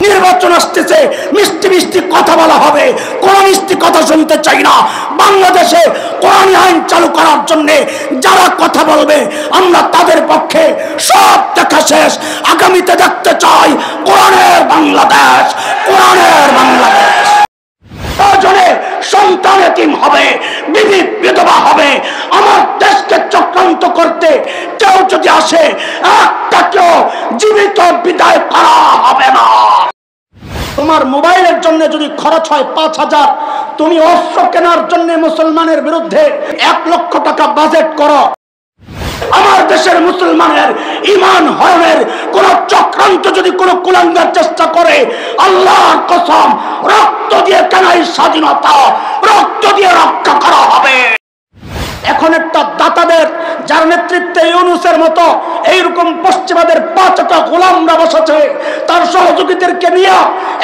নির্বাচন আসতেছে, মিষ্টি মিষ্টি কথা বলা হবে, কোন মিষ্টি কথা শুনতে চাই না। বাংলাদেশে কোরআন আইন চালু করার জন্য যারা কথা বলবে আমরা তাদের পক্ষে সব দেখা শেষ। আগামীতে দেখতে চাই কোরআনের বাংলাদেশ, কোরআনের বাংলাদেশ। প্রয়োজনে সন্তান এতিম হবে, বিবি বিধবা হবে। আমার দেশকে চক্রান্ত করতে কেউ যদি আসে, একটাকেও জীবিত বিদায় করা হবে না। তোমার মোবাইলের জন্য যদি খরচ হয় 5,000, তুমি অস্ত্র কেনার জন্য মুসলমানের বিরুদ্ধে 1 লক্ষ টাকা বাজেট করো। আমার দেশের মুসলমানের ঈমান হরণের কোন চক্রান্ত যদি কোন কুলাঙ্গার চেষ্টা করে, আল্লাহর কসম রক্ত দিয়ে কেনাই স্বাধীনতা, রক্ত দিয়ে রক্ষা করা হবে। এখন একটা দাতাদের যার নেতৃত্বে ইউনূসের মতো এইরকম পশ্চিমাদের 5টা গোলামরা বসেছে, তার সহযোগীদেরকে নিয়ে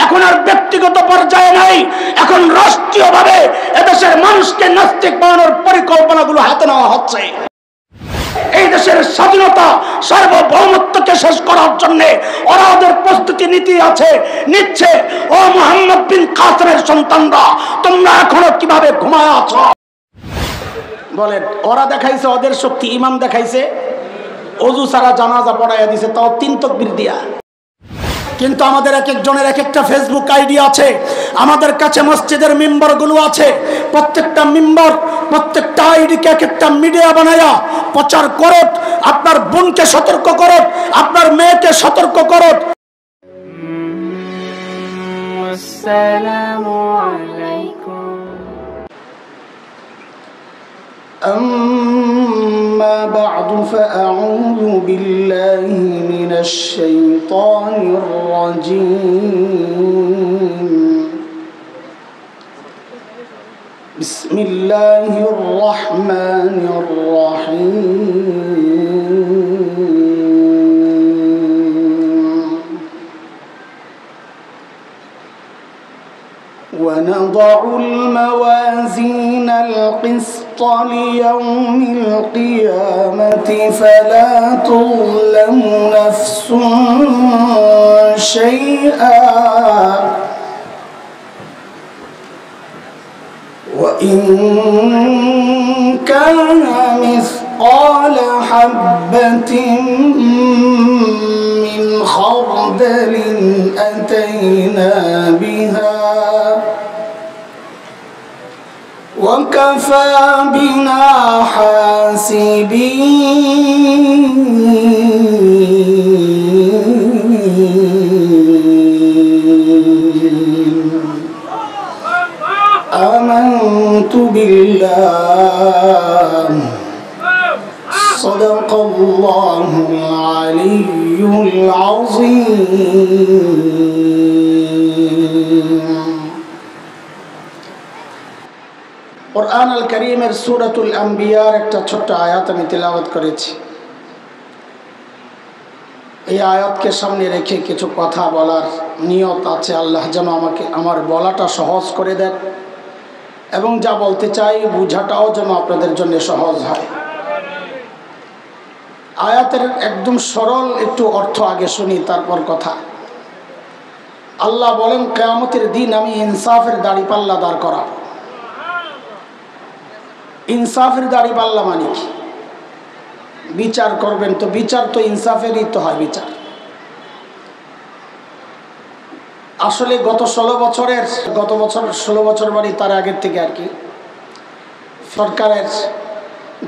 এখন আর ব্যক্তিগত পর্যায়ে নাই, এখন রাষ্ট্রীয়ভাবে এদেশের মানুষকে নাস্তিক বানানোর পরিকল্পনাগুলো হাতে নেওয়া হচ্ছে। এই দেশের স্বাধীনতা সার্বভৌমত্বকে শেষ করার জন্য ওরা ওদের প্রস্তুতি নিচ্ছে। ও মুহাম্মদ বিন কাসেমের সন্তানরা, তোমরা এখনো কিভাবে ঘুমায় আছো? বলেন, ওরা দেখাইছে ওদের শক্তি, ইমাম দেখাইছে ওযু ছাড়া জানাজা পড়াইয়া দিছে, তাও 3 তাকবীর দিয়া। কিন্তু আমাদের এক একজনের এক একটা ফেসবুক আইডি আছে, আমাদের কাছে মসজিদের মিম্বরগুলো আছে। প্রত্যেকটা মিম্বর, প্রত্যেকটা আইডিকে এক একটা মিডিয়া বানায়া প্রচার করত। আপনার বোনকে সতর্ক করত, আপনার মেয়েকে সতর্ক করত। আসসালামু আলাইকুম। أما بعد فأعوذ بالله من الشيطان الرجيم. بسم الله الرحمن الرحيم. ونضع الموازين القسط ليوم القيامة فلا تظلم نفس شيئا وإن كان مثقال حبة من خردل أتينا بها وكفى بنا حاسبين. آمنت بالله صدق الله العلي العظيم. কুরআন আল কারীমের সূরাতুল আম্বিয়ার একটা ছোট্ট আয়াত আমি তেলাওয়াত করেছি। এই আয়াতকে সামনে রেখে কিছু কথা বলার নিয়ত আছে। আল্লাহ যেন আমাকে আমার বলাটা সহজ করে দেন এবং যা বলতে চাই বোঝাটাও যেন আপনাদের জন্য সহজ হয়। আয়াতের একদম সরল একটু অর্থ আগে শুনি, তারপর কথা। আল্লাহ বলেন, কিয়ামতের দিন আমি ইনসাফের দাড়িপাল্লা দাঁড় করাবো। ইনসাফের দাড়িপাল্লা মানে কি? বিচার করবেন, তো বিচার তো ইনসাফেরই তো হয় বিচার। আসলে গত 16 বছর বাড়ি তার আগের থেকে আর কি সরকারের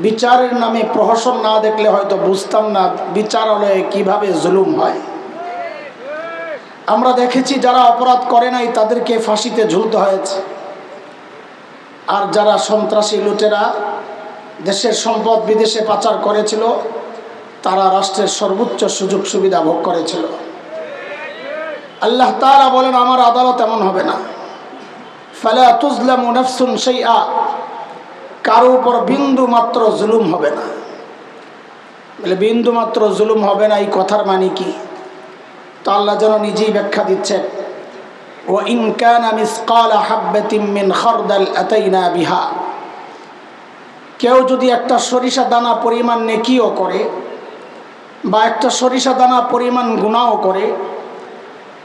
বিচারের নামে প্রহসন না দেখলে হয়তো বুঝতাম না বিচারালয়ে কিভাবে জুলুম হয়। আমরা দেখেছি যারা অপরাধ করে নাই তাদেরকে ফাঁসিতে ঝুলতে হয়েছে, আর যারা সন্ত্রাসী লুটেরা দেশের সম্পদ বিদেশে পাচার করেছিল তারা রাষ্ট্রের সর্বোচ্চ সুযোগ সুবিধা ভোগ করেছিল। আল্লাহ তাআলা বলেন, আমার আদালত এমন হবে না। ফালা তুজলামু নাফসুন শাইআ, কারো উপর বিন্দু মাত্র জুলুম হবে না। বলে বিন্দু মাত্র জুলুম হবে না, এই কথার মানে কি? তো আল্লাহ যেন নিজেই ব্যাখ্যা দিচ্ছেন, ওয়া ইন কানা মিসকালা হাববাতিন মিন খারদাল আতাইনা বিহা। কেউ যদি একটা সরিষা দানা পরিমাণ নেকিও করে বা একটা সরিষা দানা পরিমাণ গুনাহও করে,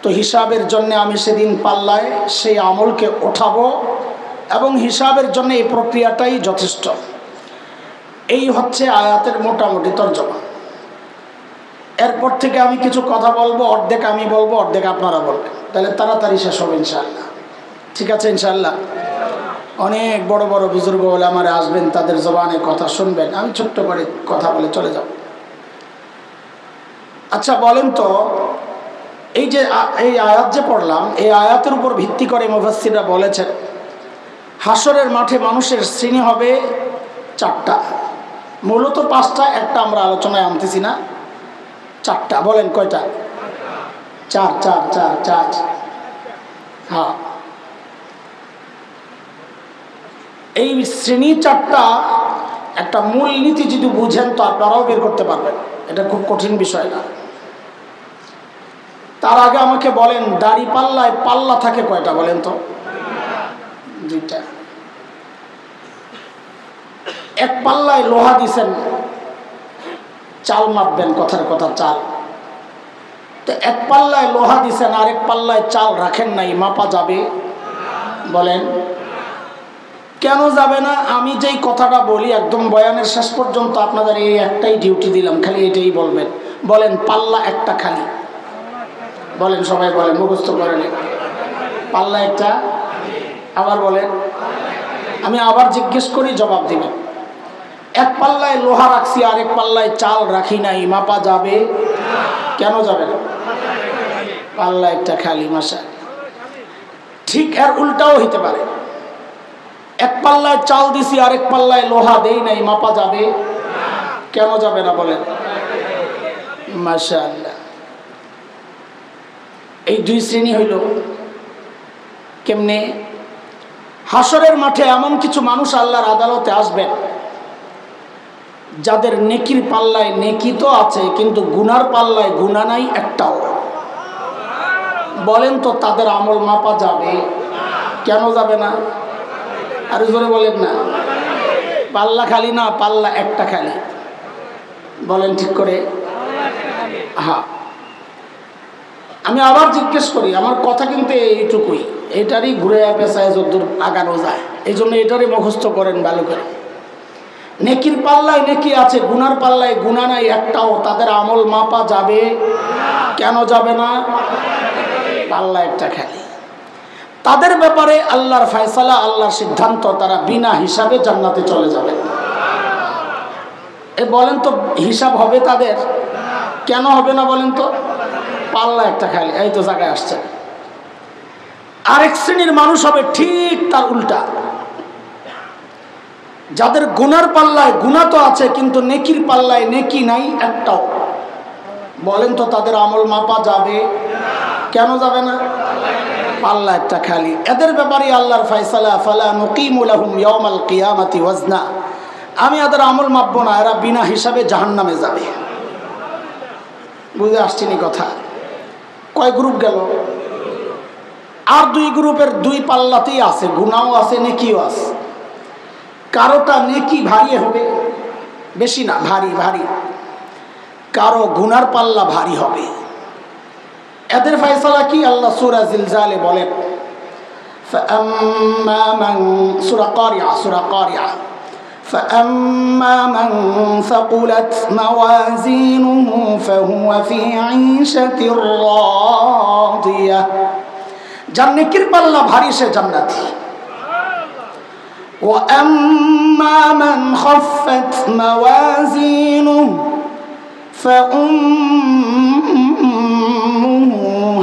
তো হিসাবের জন্য আমি সেদিন পাল্লায় সেই আমলকে ওঠাবো এবং হিসাবের জন্য এই প্রক্রিয়াটাই যথেষ্ট। এই হচ্ছে আয়াতের মোটামুটি তর্জমা। এরপর থেকে আমি কিছু কথা বলবো, অর্ধেক আমি বলবো, অর্ধেক আপনারা বলবেন, তাহলে তাড়াতাড়ি শেষ হবে ইনশাআল্লাহ। ঠিক আছে ইনশাআল্লাহ? অনেক বড় বড় বুজুর্গ বলে আমার আসবেন, তাদের জবানে কথা শুনবেন, আমি ছোট্ট করে কথা বলে চলে যাব। আচ্ছা বলেন তো, এই যে এই আয়াত যে পড়লাম, এই আয়াতের উপর ভিত্তি করে মুফাসসিররা বলেছেন হাসরের মাঠে মানুষের শ্রেণী হবে চারটা, মূলত পাঁচটা, একটা আমরা আলোচনায় আনতেছি না, চারটা। বলেন কয়টা? চার চার চার চার। হ্যাঁ, এই শ্রেণী চারটা একটা মূল নীতি যদি বুঝেন তো আপনারাও বের করতে পারবেন, এটা খুব কঠিন বিষয় না। তার আগে আমাকে বলেন, দাড়ি পাল্লায় পাল্লা থাকে কয়টা বলেন তো? দুইটা। এক পাল্লায় লোহা দিছেন, চাল মাপবেন, কথার কথা চাল। তো এক পাল্লায় লোহা দিছেন, আরেক পাল্লায় চাল রাখেন নাই, মাপা যাবে? বলেন কেন যাবে না? আমি যেই কথাটা বলি একদম বয়ানের শেষ পর্যন্ত আপনাদের এই একটাই ডিউটি দিলাম, খালি এটাই বলবেন। বলেন পাল্লা একটা খালি, বলেন সবাই বলেন, মুখস্থ করেন। পাল্লা একটা, আবার বলেন, আমি আবার জিজ্ঞেস করি জবাব দিবেন। এক পাল্লায় লোহা রাখছি, আরেক পাল্লায় চাল রাখি নাই, মাপা যাবে? কেন যাবে না? পাল্লা একটা খালি। মাশা। ঠিক এর উল্টাও হইতে পারে, এক পাল্লায় চাল দিছি, আরেক পাল্লায় লোহা দেই নাই, মাপা যাবে? কেন যাবে না বলেন? মাশাআল্লাহ। এই দুই শ্রেণী হইল। কেমনে? হাসরের মাঠে এমন কিছু মানুষ আল্লাহর আদালতে আসবেন যাদের নেকির পাল্লায় নেকি তো আছে, কিন্তু গুনার পাল্লায় গুনাহ নাই একটাও। বলেন তো তাদের আমল মাপা যাবে? কেন যাবে না? আর জোরে বলেন না। পাল্লা খালি না, পাল্লা একটা খালি। বলেন ঠিক করে। হ্যাঁ, আমি আবার জিজ্ঞেস করি, আমার কথা কিন্তু এইটুকুই, এটারই ঘুরে পেঁচায় যদ্দূর আগানো যায়, এই জন্য এটারই মুখস্থ করেন ভালো করে। নেকির পাল্লায় নেকি আছে, গুনার পাল্লায় গুনাহ নাই একটাও, তাদের আমল মাপা যাবে? কেন যাবে না? পাল্লা একটা খালি। তাদের ব্যাপারে আল্লাহর ফয়সালা, আল্লাহর সিদ্ধান্ত, তারা বিনা হিসাবে জান্নাতে চলে যাবে। এ বলেন তো হিসাব হবে তাদের? কেন হবে না বলেন তো? পাল্লা একটা খালি। এই তো জায়গায় আসছে। আরেক শ্রেণীর মানুষ হবে ঠিক তার উল্টা, যাদের গুনার পাল্লায় গুনাহ তো আছে, কিন্তু নেকির পাল্লায় নেকি নাই একটাও। বলেন তো তাদের আমল মাপা যাবে? কেন যাবে না? পাল্লা একটা খালি। এদের ব্যাপারে আল্লাহর ফয়সালা, ফালা নুকিমু লাহুম ইয়াউমাল কিয়ামাতি ওয়াজনা, আমি এদের আমল মাপবো না, এরা বিনা হিসাবে জাহান্নামে যাবে। বুঝে আসছেনি কথা? কয় গ্রুপ গেল? আর দুই গ্রুপের দুই পাল্লাতেই আছে, গুনাহও আছে, নেকিও আছে। কারোটা নেকি ভারী হবে, বেশি না, ভারী ভারী। কারো গুনার পাল্লা ভারী হবে। এদের ফয়সালা কি? আল্লাহ সূরা জিলজালে বলেন, ফাআম্মা মান, সূরা কারিয়া, সূরা কারিয়া, ফাআম্মা মান সাকুলাত মাওয়াজিনুহু ফাহুয়া ফি ঈশাতির রাদিয়াহ, যার নেকির পাল্লা ভারী সে জান্নাতি। ওয়া আম্মা মান খাফফাত মাওয়াজিনুহু ফাউম্মুহু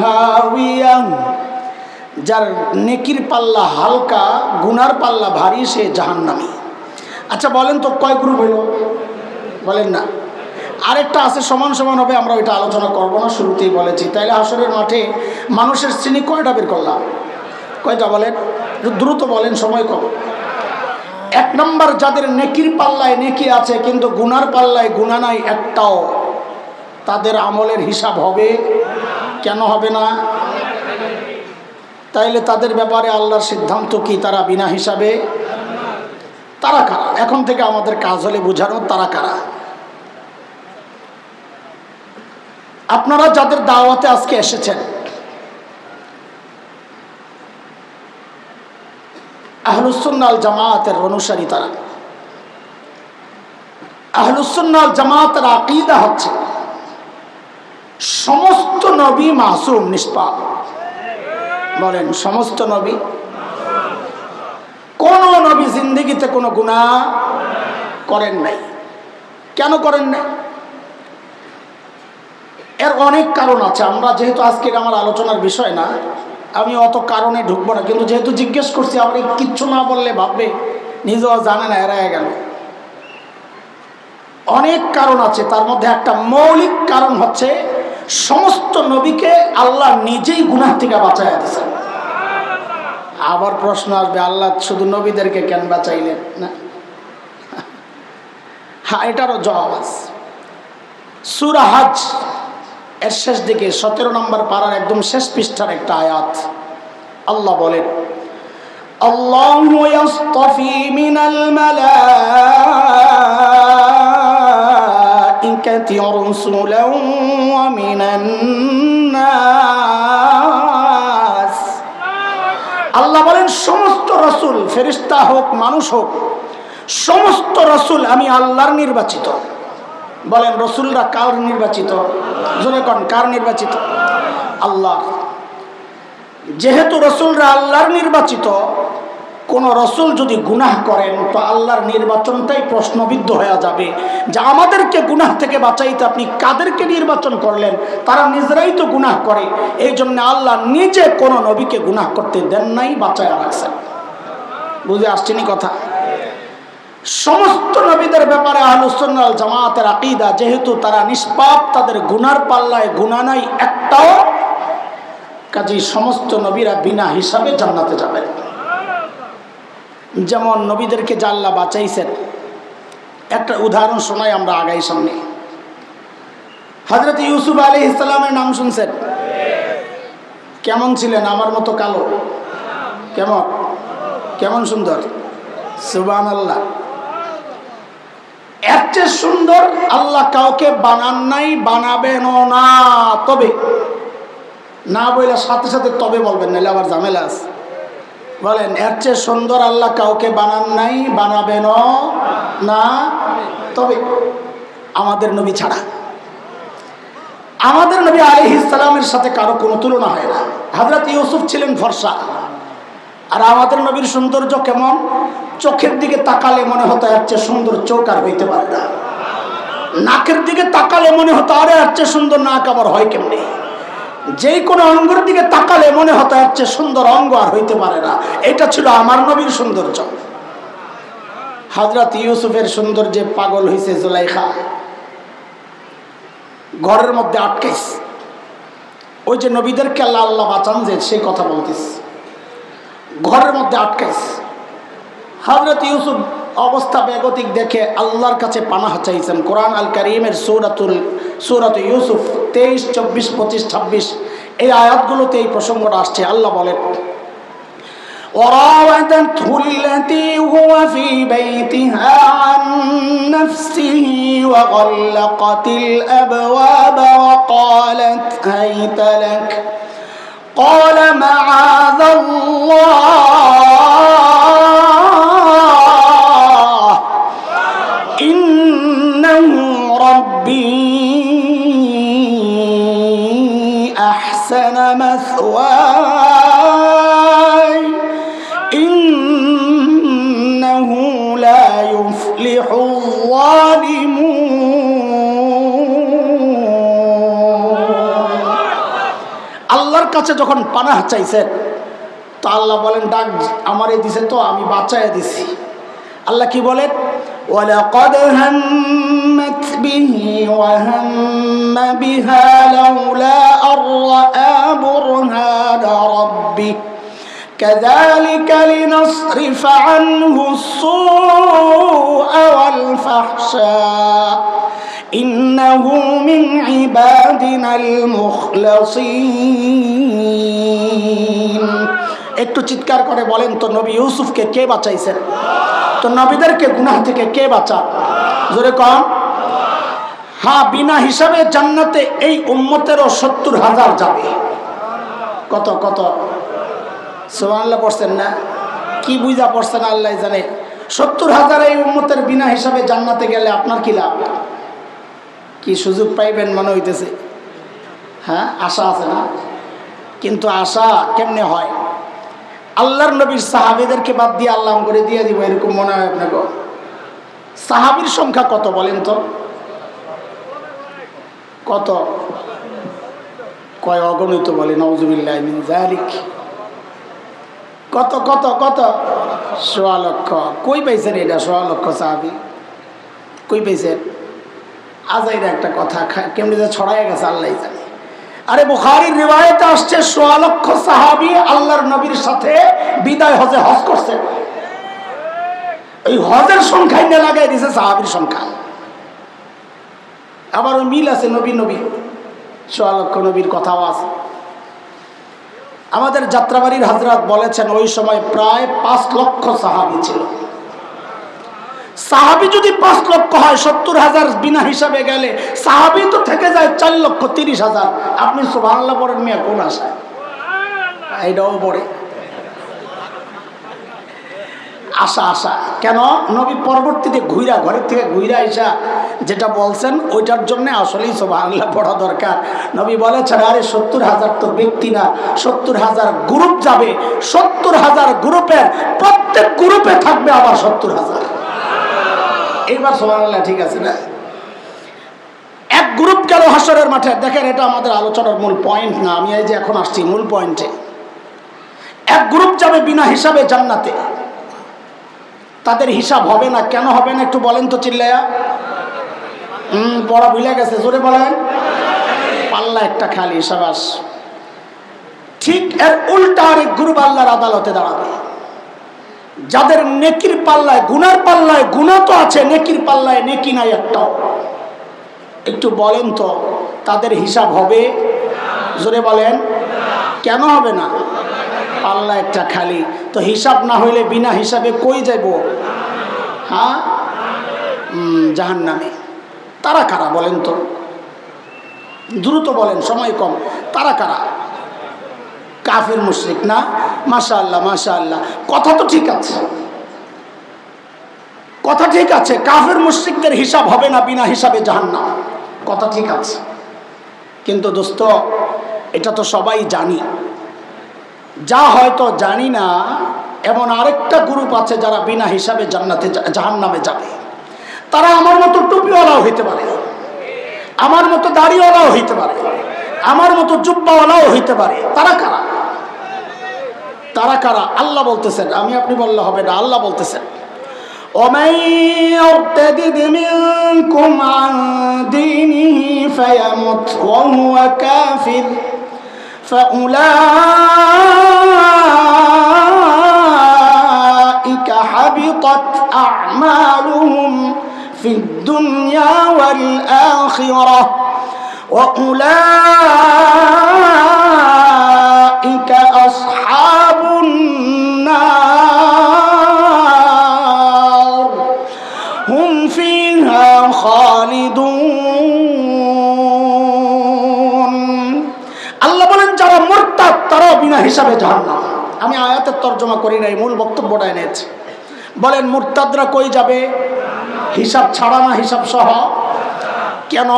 হাওিয়া, যার নেকির পাল্লা হালকা, গুনার পাল্লা ভারী, সে জাহান্নামী। আচ্ছা বলেন তো কয় গ্রুপ হইল? বলেন না। আরেকটা আছে সমান সমান হবে, আমরা ওইটা আলোচনা করবো না, শুরুতেই বলেছি। তাইলে হাসরের মাঠে মানুষের শ্রেণী কয়টা বের করলাম? কয়টা বলেন? দ্রুত বলেন, সময় কম। এক নম্বর, যাদের নেকির পাল্লায় নেকি আছে কিন্তু গুনার পাল্লায় গুনাহ নাই একটাও, তাদের আমলের হিসাব হবে? কেন হবে না? তাইলে তাদের ব্যাপারে আল্লাহর সিদ্ধান্ত কি? তারা বিনা হিসাবে। তারা কারা? এখন থেকে আমাদের কাজ হলে বোঝানো তারা কারা। আপনারা যাদের দাওয়াতে আজকে এসেছেন, আহলুস সুন্নাহ ওয়াল জামাতের অনুসারী তারা। আহলুস সুন্নাহ ওয়াল জামাতের আকীদা হচ্ছে সমস্ত নবী মাসুম, নিষ্পাপ। বলেন সমস্ত নবী, কোন নবী জিন্দেগিতে কোনো গুনাহ করেন নাই। কেন করেন নাই? এর অনেক কারণ আছে। আমরা যেহেতু আজকে আমার আলোচনার বিষয় না, আমি অত কারণে ঢুকবো না, কিন্তু যেহেতু জিজ্ঞেস করছি, আপনি কিচ্ছু না বললে ভাববে নিজেও জানে না, এড়ায় গেল। অনেক কারণ আছে, তার মধ্যে একটা মৌলিক কারণ হচ্ছে সমস্ত নবীকে আল্লাহ নিজেই গুনাহ থেকে বাঁচাইয়া দিয়েছেন। আবার প্রশ্ন আসবে, আল্লাহ শুধু নবীদেরকে কেন বাঁচাইলেন না? হ্যাঁ, এটারও জবাব আছে। সূরা হজ এর শেষ দিকে 17 নম্বর পারার একদম শেষ পৃষ্ঠার একটা আয়াত, আল্লাহ বলেন, আল্লাহু ইয়াসতাফি মিনাল মালাইকাতি রাসূলান ওয়া মিনান নাস। আল্লাহ বলেন সমস্ত রাসূল, ফেরেশতা হোক মানুষ হোক, সমস্ত রাসূল আমি আল্লাহর নির্বাচিত। বলেন রাসূলরা কার নির্বাচিত? জোরে কোন, কার নির্বাচিত? আল্লাহ। যেহেতু রাসূলরা আল্লাহর নির্বাচিত, কোন রাসূল যদি গুনাহ করেন তো আল্লাহর নির্বাচনটাই প্রশ্নবিদ্ধ হয়ে যাবে যে আমাদেরকে গুনাহ থেকে বাঁচাইতে আপনি কাদেরকে নির্বাচন করলেন? তারা নিজেরাই তো গুনাহ করে। এই জন্য আল্লাহ নিজে কোন নবীকে গুনাহ করতে দেন নাই, বাঁচায় রাখছেন। বুঝে আসছেনি কথা? সমস্ত নবীদের ব্যাপারে আহলুস সুন্নাহ ওয়াল জামাতের আকীদা, যেহেতু তারা নিষ্পাপ, তাদের গুনার পাল্লায় গুনাহ নাই একটাও, কাজেই সমস্ত নবীরা বিনা হিসাবে জান্নাতে যাবেন। যেমন নবীদেরকে যা আল্লাহ বাঁচাইছেন, একটা উদাহরণ শোনাই আমরা আগাই সামনে। হযরত ইউসুফ আলাইহিস সালামের নাম শুনছেন? কেমন ছিলেন? আমার মতো কালো? কেমন কেমন সুন্দর! সুবহানাল্লাহ। এর চেয়ে সুন্দর আল্লাহ কাউকে বানান নাই, বানাবেনও না। তবে না বইলে সাথে সাথে তবে বলবেন, নাহলে আবার ঝামেলা আছে। বলেন, এর চেয়ে সুন্দর আল্লাহ কাউকে বানান নাই, বানাবেনও না, তবে আমাদের নবী ছাড়া। আমাদের নবী আলাইহিস সালামের সাথে কারো কোনো তুলনা হয় না। হযরত ইউসুফ ছিলেন ফর্সা, আর আমাদের নবীর সৌন্দর্য কেমন? চোখের দিকে তাকালে মনে হতো এর চেয়ে সুন্দর চোখ আর হইতে পারে না। নাকের দিকে তাকালে মনে হতো আরে এর চেয়ে সুন্দর নাক আবার হয় কেমনে। যেই কোনো অঙ্গের দিকে তাকালে মনে হতো এর চেয়ে সুন্দর অঙ্গ আর হইতে পারে না। এটা ছিল আমার নবীর সৌন্দর্য। হযরত ইউসুফের সৌন্দর্যে পাগল হয়েছে জুলাইখা, ঘরের মধ্যে আটকাইছে। ওই যে নবীদেরকে আল্লাহ আল্লাহ বাঁচান যে, সেই কথা বলতেছে, ঘরের মধ্যে আটকাইছে। হযরত ইউসুফ অবস্থা বেগতিক দেখে আল্লাহর কাছে পানাহ চাইছেন। কোরআন আল কারীমের সূরাত ইউসুফ 23, 24, 25, 26 এই আয়াতগুলোতে এই প্রসঙ্গটা আসছে। আল্লাহ বলেন, وراودته التي هو في بيتها عن نفسه وغلقت الأبواب وقالت هيت لك قال معاذ الله إنه ربي أحسن مثواي إنه لا يفلح الظالمون। আল্লাহর কাছে যখন পানাহ চাইছেন তো আল্লাহ বলেন, ডাক আমারে দিছে তো আমি বাঁচাইয়া দিছি। আল্লাহ কি বলেন, ওয়ালাকাদ হাম্মাত বিহি ওয়া হাম্মা বিহা লাউলা আরআ বুরহানা রাব্বিক কাযালিকা লিনাসরিফা আনহু السوء والفحشاء إنه من عبادنا المخلصين। একটু চিৎকার করে বলেন তো, নবী ইউসুফকে কে বাঁচাইছেন? তো নবীদেরকে গুনাহ থেকে কে বাঁচান? জোরে কম। হ্যাঁ, বিনা হিসাবে জান্নাতে এই উম্মতেরও 70,000 যাবে। কত কত? সুবহানাল্লাহ পড়ছেন না? কি বুঝা পড়ছেন আল্লাহ জানে। 70,000 এই উম্মতের বিনা হিসাবে জান্নাতে গেলে আপনার কি লাভ? কি সুযোগ পাইবেন মনে হইতেছে? হ্যাঁ, আশা আছে না? কিন্তু আশা কেমনে হয়? আল্লাহর নবীর সাহাবীদেরকে বাদ দিয়ে আল্লাহ করে দিয়ে দিব এরকম মনে হয় আপনাকে? সাহাবীর সংখ্যা কত বলেন তো? কত? কয় অগণিত বলে, নাউযুবিল্লাহি মিন যালিক। কত কত কত? 1.25 লক্ষ। কই পাইছেন এটা 1.25 লক্ষ সাহাবী? কই পাইছেন? আজাইরা একটা কথা কেমনি যে ছড়ায় গেছে আল্লাহ জানে। আরে বুখারীর রিওয়ায়াতে আসছে 1.25 লক্ষ সাহাবী আল্লাহর নবীর সাথে বিদায় হজে হজ করছেন। এই হজের সংখ্যায় না লাগাই দিয়েছে সাহাবীর সংখ্যা। আবার ওই মিল আছে, নবী নবী 1.25 লক্ষ নবীর কথাও আছে। আমাদের যাত্রাবাড়ির হযরত বলেছেন ওই সময় প্রায় 5 লক্ষ সাহাবী ছিল। সাহাবী যদি 5 লক্ষ হয়, 70,000 বিনা হিসাবে গেলে সাহাবী তো থেকে যায় 4,30,000। আপনি সুবহানাল্লাহ পড়েন মিয়া কোন আশায়? এইটাও পড়ে আশা আশা কেন? নবী পরবর্তীতে ঘুরা ঘরের থেকে ঘুরা আইসা যেটা বলছেন ওইটার জন্য আসলেই সুবহানাল্লাহ পড়া দরকার। নবী বলেছেন আরে 70,000 তো ব্যক্তি না, 70,000 গ্রুপ যাবে। 70,000 গ্রুপের প্রত্যেক গ্রুপে থাকবে আবার 70,000। এইবার সুবহানাল্লাহ ঠিক আছে না? এক গ্রুপ গেল হাসরের মাঠে। দেখেন, এটা আমাদের আলোচনার মূল পয়েন্ট না, আমি এই যে এখন আসছি মূল পয়েন্টে। এক গ্রুপ যাবে বিনা হিসাবে জান্নাতে, তাদের হিসাব হবে না। কেন হবে না একটু বলেন তো চিল্লায়া? পড়া ভুলে গেছে, জোরে বলেন। পাল্লা একটা খালি, সাবাস। ঠিক এর উল্টা আরেক গ্রুপ আল্লাহর আদালতে দাঁড়াবে, যাদের নেকির পাল্লায় গুনার পাল্লায় গুনাহ তো আছে, নেকির পাল্লায় নেকি নাই একটাও। একটু বলেন তো তাদের হিসাব হবে? জোরে বলেন। কেন হবে না? পাল্লা একটা খালি। তো হিসাব না হইলে বিনা হিসাবে কই যাইব? হ্যাঁ, জাহান্নামে। তারা কারা বলেন তো? দ্রুত বলেন, সময় কম। তারা কারা? কাফির মুশরিক না? মাশাআল্লাহ মাশাআল্লাহ, কথা তো ঠিক আছে, কথা ঠিক আছে। কাফির মুশরিকদের হিসাব হবে না, বিনা হিসাবে জাহান্নাম, কথা ঠিক আছে। কিন্তু দোস্ত, এটা তো সবাই জানি। যা হয়তো জানি না এমন আরেকটা গ্রুপ আছে যারা বিনা হিসাবে জান্নাতে জাহান্নামে যাবে। তারা আমার মতো টুপিওয়ালাও হইতে পারে, আমার মতো দাড়িওয়ালাও হইতে পারে, আমার মতো জুব্বাওয়ালাও হইতে পারে। তারা কারা? তারা কারা? আল্লাহ বলতেছেন, আমি আপনি বললে হবে না, আল্লাহ বলতেছেন ومن يرتد منكم عن دينه فيمت وهو كافر فأولئك حبطت أعمالهم في الدنيا والآخرة وأولئك أصحاب النار هم فيها خالدون। আল্লাহ বলেন যারা মুরতাদ তারা বিনা হিসাবে জাহান্নাম। আমি আয়াতের তরজমা করি নাই, মূল বক্তব্যটা এনেছি। বলেন মুরতাদরা কই যাবে? হিসাব ছাড়া না হিসাব সহ? কেন?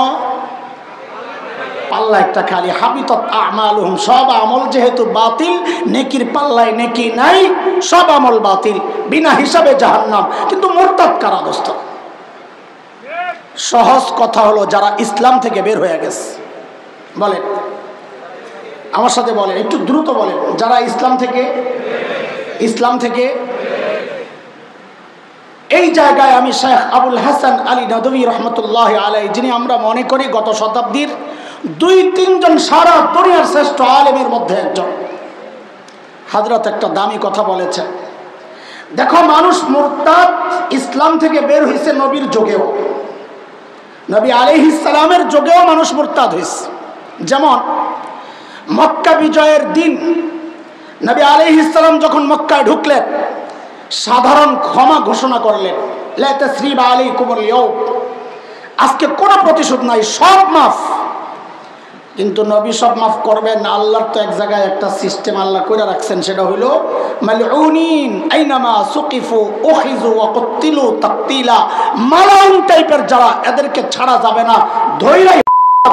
পাল্লা একটা খালি। হাবিতাত আমালুহুম, সব আমল যেহেতু বাতিল, নেকির পাল্লায় নেকি নাই, সব আমল বাতিল, বিনা হিসাবে জাহান্নাম। কিন্তু মুরতাদ কারা দোস্ত? সহজ কথা হলো যারা ইসলাম থেকে বের হয়ে গেছে। বলেন আমার সাথে, বলেন একটু দ্রুত বলেন। যারা ইসলাম থেকে এই জায়গায় আমি শেখ আবুল হাসান আলী নদভী রহমতুল্লাহ আলাইহি, যিনি আমরা মনে করি গত শতাব্দীর 2-3 জন সারা দুনিয়ার শ্রেষ্ঠ আলেমের মধ্যে একজন, হযরত একটা দামি কথা বলেছে। দেখো, মানুষ মুরতাদ ইসলাম থেকে বের হয়েছে নবীর যুগেও, নবী আলাইহিস সালামের যুগেও মানুষ মুরতাদ হয়েছে। যেমন মক্কা বিজয়ের দিন নবী আলাইহিস সালাম যখন মক্কায় ঢুকলেন, সাধারণ ক্ষমা ঘোষণা করলেন, লা তাসরিবা আলাইকুমুল ইয়াউম, আজকে কোনো প্রতিশোধ নাই, সব মাফ। কিন্তু নবী সব মাফ করবেন। আল্লাহর তো এক জায়গায় একটা সিস্টেম আল্লাহ করে রাখছেন, সেটা হলো মালউনিন আইনামা সুকিফু উখিযু ওয়া কুতিলু তাকতিলা। মালাউন টাইপের যারা, এদেরকে ছাড়া যাবে না, ধৈরাই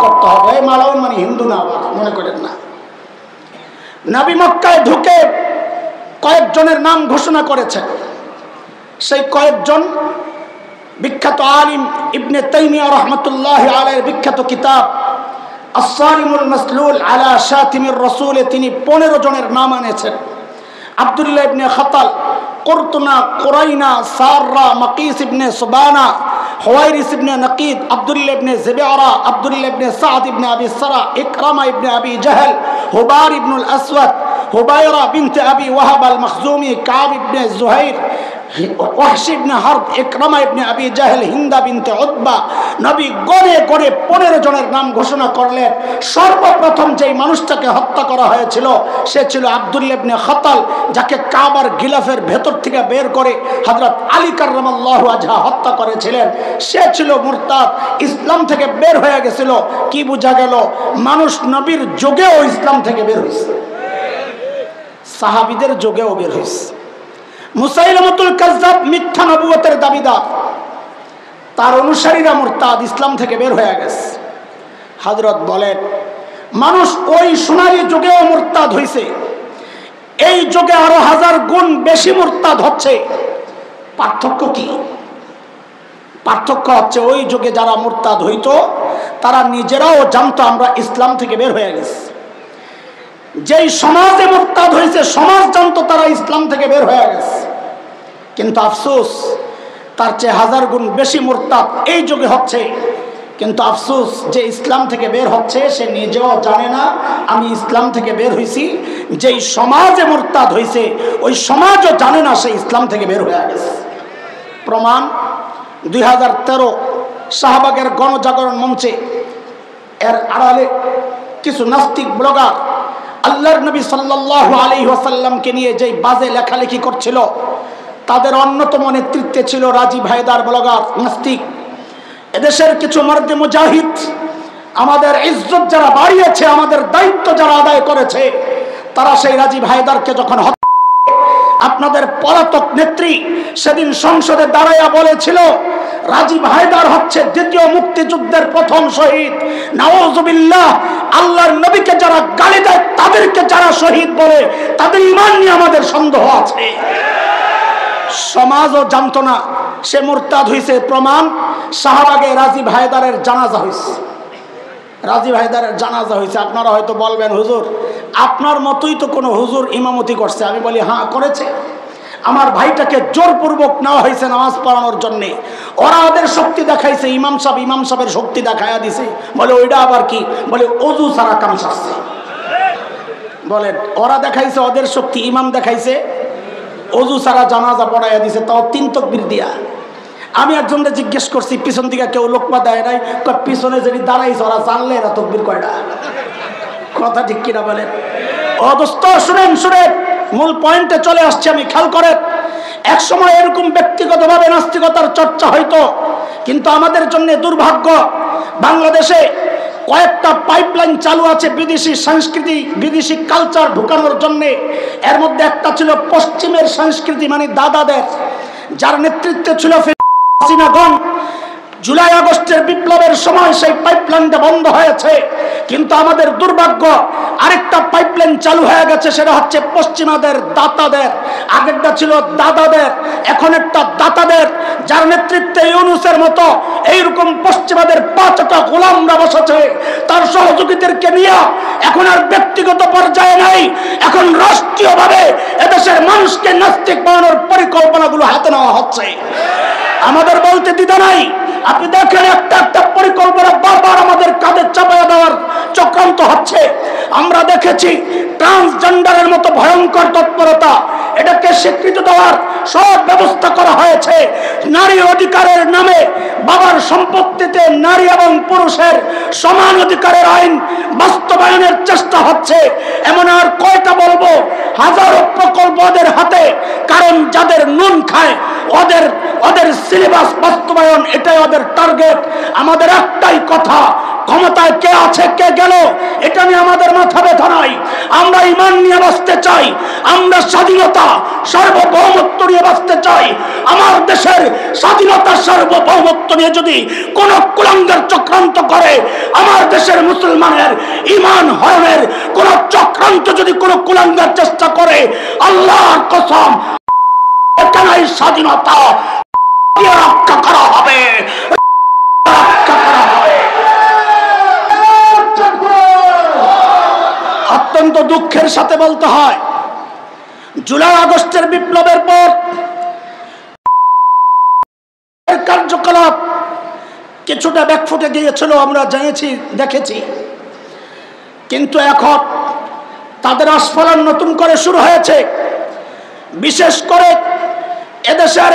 করতে হবে। এই মালাউন মানে হিন্দু না, আবার মনে করেন না। নবী মক্কায় ঢুকে কয়েকজনের নাম ঘোষণা করেছেন। সেই কয়েকজন বিখ্যাত আলিম ইবনে তাইমিয়া রাহমাতুল্লাহি আলাইহির বিখ্যাত কিতাব আসসারিমুল মাসলুল আলা শাতিমির রাসূল, তিনি 15 জনের নাম এনেছেন। আব্দুল্লাহ ইবনে খাতাল, কুরতুনা, কুরাইনা, সাররা, মাকিস ইবনে সুবানা, হুয়াইরিস ইবনে নাকিদ, আব্দুল্লাহ ইবনে জিবারা, আব্দুল্লাহ ইবনে সাদ ইবনে আবি সারা, ইকরামা ইবনে আবি জাহল, হুবার ইবনুল আসওয়াদ, হুবায়রা বিনতে আবি ওয়াহাব আল মখজুমি, কাব ইবনে জুহাইর, ওয়াহশি ইবনে হারব, ইকরামা ইবনে আবি জাহল, হিন্দা বিনতে উতবা। নবী গড়ে গড়ে 15 জনের নাম ঘোষণা করলেন। সর্বপ্রথম যেই মানুষটাকে হত্যা করা হয়েছিল সে ছিল আব্দুল্লাহ ইবনে খাতাল, যাকে কাবার গিলাফের ভেতর থেকে বের করে হযরত আলী কাররামাল্লাহু ওয়াজহা হত্যা করেছিলেন। সে ছিল মুরতাদ, ইসলাম থেকে বের হয়ে গেছিল। কি বোঝা গেল? মানুষ নবীর যুগেও ইসলাম থেকে বের হয়েছে, সাহাবীদের যুগেও বের হয়েছে। মুসাইলামাতুল কাজ্জাব মিথ্যা নবুয়তের দাবিদার, তার অনুসারীরা মুরতাদ, ইসলাম থেকে বের হয়ে গেছে। হযরত বলেন মানুষ ওই সোনালী যুগেও মুরতাদ হয়েছে, এই যুগে আরো 1000 গুণ বেশি মুরতাদ হচ্ছে। পার্থক্য কি? পার্থক্য হচ্ছে ওই যুগে যারা মুরতাদ হইতো তারা নিজেরাও জানতো আমরা ইসলাম থেকে বের হয়ে গেছি। যেই সমাজে মুরতাদ হয়েছে সমাজ জানতো তারা ইসলাম থেকে বের হয়ে গেছে, কিন্তু আফসোস তার চেয়ে 1000 গুণ বেশি মুরতাদ এই যুগে হচ্ছে। কিন্তু আফসোস যে ইসলাম থেকে বের হচ্ছে সে নিজেও জানে না আমি ইসলাম থেকে বের হয়েছি। যেই সমাজে মুরতাদ হয়েছে ওই সমাজও জানে না সে ইসলাম থেকে বের হয়ে গেছে। প্রমাণ 2013 শাহবাগের গণজাগরণ মঞ্চে এর আড়ালে কিছু নাস্তিক ব্লগার আল্লাহর নবী সাল্লাল্লাহু আলাইহি ওয়াসাল্লামকে নিয়ে যেই বাজে লেখালেখি করছিল, তাদের অন্যতম নেতৃত্বে ছিল রাজীব হায়দার ব্লগার নাস্তিক। এদেশের কিছু মর্দে মুজাহিদ আমাদের ইজ্জত যারা বাড়িয়েছে, আমাদের দায়িত্ব যারা আদায় করেছে, তারা সেই রাজীব হায়দারকে যখন আপনাদের পলাতক নেত্রী সেদিন সংসদে দাঁড়াইয়া বলেছিল রাজীব হায়দার হচ্ছে দ্বিতীয় মুক্তিযুদ্ধের প্রথম শহীদ। নাউজুবিল্লাহ, আল্লাহর নবীকে যারা গালি দেয় তাদেরকে যারা শহীদ বলে তাদের ঈমান নিয়ে আমাদের সন্দেহ আছে। সমাজও জানতো না সে মুরতাদ হয়েছে। প্রমাণ শাহবাগে রাজীব হায়দারের জানাজা হয়েছে। রাজীব হায়দারের জানাজা হয়েছে। আপনারা হয়তো বলবেন হুজুর আপনার মতোই তো কোনো হুজুর ইমামতি করছে। আমি বলি হ্যাঁ করেছে। আমার ভাইটাকে জোরপূর্বক নেওয়া হয়েছে নামাজ পড়ানোর জন্যে। ওরা ওদের শক্তি দেখাইছে, ইমাম সাহেবের শক্তি দেখাইয়া দিছে। বলে ওইটা আবার কি? বলে অজু ছাড়া কাম সারছে। বলেন ওরা দেখাইছে ওদের শক্তি, ইমাম দেখাইছে অজু ছাড়া জানাজা পড়াইয়া দিছে, তাও 3 তাকবীর দিয়া। আমি একজনকে জিজ্ঞেস করছি পিছন দিকে কেউ লোকমা দেয় নাই, পিছনে যদি দাঁড়াইছে ওরা জানলে এরা তকবীর কয়টা? কথা ঠিক কিনা বলেন? অদস্ত শুনেন, মূল পয়েন্টে চলে আসছে আমি, খেয়াল করেন। এক সময় এরকম ব্যক্তিগতভাবে নাস্তিকতার চর্চা হইতো, কিন্তু আমাদের জন্য দুর্ভাগ্য বাংলাদেশে কয়েকটা পাইপলাইন চালু আছে বিদেশি সংস্কৃতি, বিদেশি কালচার ঢুকানোর জন্য। এর মধ্যে একটা ছিল পশ্চিমের সংস্কৃতি, মানে দাদাদের, যার নেতৃত্বে ছিল হাসিনাগণ। জুলাই আগস্টের বিপ্লবের সময় সেই পাইপলাইনটা বন্ধ হয়েছে, কিন্তু আমাদের দুর্ভাগ্য আরেকটা পাইপলাইন চালু হয়ে গেছে, সেটা হচ্ছে পশ্চিমাদের, দাতাদের। আগেরটা ছিল দাদাদের, এখন একটা দাতাদের, যার নেতৃত্বে ইউনূসের মতো এইরকম পশ্চিমাদের 5টা গোলামরা বসেছে তার সহযোগীদেরকে নিয়ে। এখন আর ব্যক্তিগত পর্যায়ে নাই, এখন রাষ্ট্রীয়ভাবে এদেশের মানুষকে নাস্তিক বানানোর পরিকল্পনাগুলো হাতে নেওয়া হচ্ছে। আমাদের বলতে দ্বিধা নাই। আপনি দেখেন একটা একটা পরিকল্পনা বারবার আমাদের কাঁধে চাপাইয়া দেওয়ার চক্রান্ত হচ্ছে। আমরা দেখেছি ট্রান্সজেন্ডারের মতো ভয়ঙ্কর তৎপরতা, এটাকে স্বীকৃতি দেওয়ার সব ব্যবস্থা করা হয়েছে। নারী অধিকারের নামে বাবার সম্পত্তিতে নারী এবং পুরুষের সমান অধিকারের আইন বাস্তবায়নের চেষ্টা হচ্ছে। এমন আর কয়টা বলবো? হাজারো প্রকল্প ওদের হাতে, কারণ যাদের নুন খায় ওদের সিলেবাস বাস্তবায়ন, এটাই ওদের টার্গেট। আমাদের একটাই কথা, ক্ষমতায় কে আছে কে গেল এটা নিয়ে আমাদের মাথা ব্যথা নাই। আমরা ঈমান নিয়ে বাঁচতে চাই, আমরা স্বাধীনতা সার্বভৌমত্ব নিয়ে বাঁচতে চাই। আমার দেশের স্বাধীনতা সার্বভৌমত্ব নিয়ে যদি কোন কুলাঙ্গার চক্রান্ত করে, আমার দেশের মুসলমানের ঈমান হরণের কোন চক্রান্ত যদি কোন কুলাঙ্গার চেষ্টা করে, আল্লাহর কসম এখানেই স্বাধীনতা রক্ষা করা হবে, রক্ষা করা হবে। অত্যন্ত দুঃখের সাথে বলতে হয়, জুলাই আগস্টের বিপ্লবের পর কার্যকলাপ কিছুটা ব্যাকফুটে গিয়েছিল, আমরা জেনেছি দেখেছি, কিন্তু এখন তাদের আস্ফালন নতুন করে শুরু হয়েছে। বিশেষ করে এদেশের